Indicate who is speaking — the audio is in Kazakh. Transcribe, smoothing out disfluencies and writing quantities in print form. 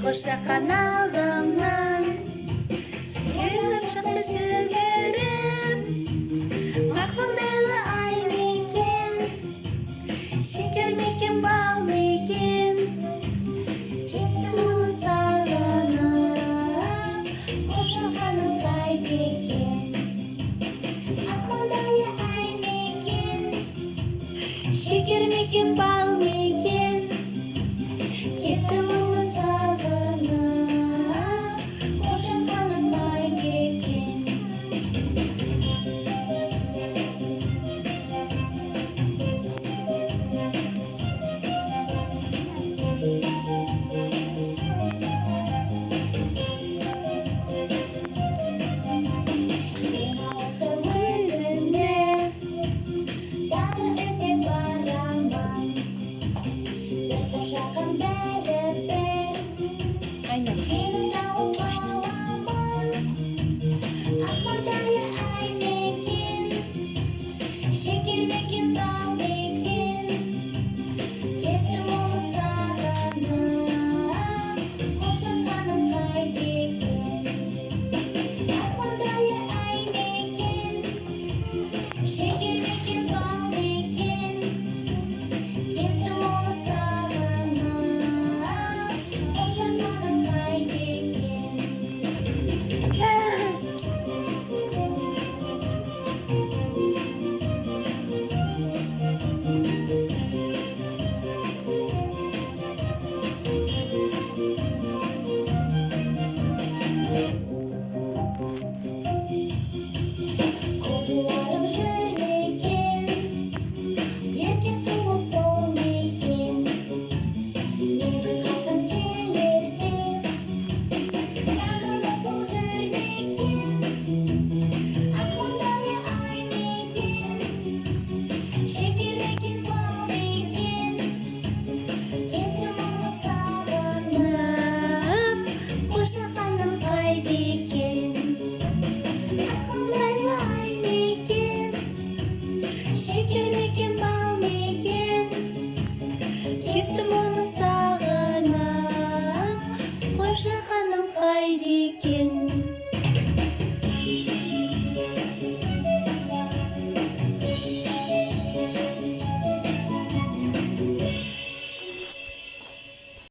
Speaker 1: Қошақан алдымнан келіп шықты жүгіріп, мақпал мейлі ай мекен, шекер мекен, бал мекен, кеттім оны сағынып, Қошақаным қайда екен. Мақпалдайы ай мекен, шекер мекен, бал мекен, кеттім оны сағынып, Қошақаным қайда екен. Демалысты өзіме тағы іздеп барамын, бір қошақан бәрібір сені тауып аламын. Ақмардай ай мекен, шекер мекен, бал мекен, кеттім оны сағынып, Қошақаным қайда екен. Ақмардай ай мекен, шекер мекен, бал мекен, кеттім оны сағынып, Қошақаным қайда екен. Қозыларым жүр екен, ерке сұлу сол мекен, мені қашан келер деп сағынып бұл жүр екен. Ақмардай ай мекен, шекер мекен, бал мекен, кеттім оны сағынып, Қошақаным қайда екен. Ақмардай ай мекен, шекер мекен, бал мекен, кеттім оны сағынып, Қошақаным қайда екен.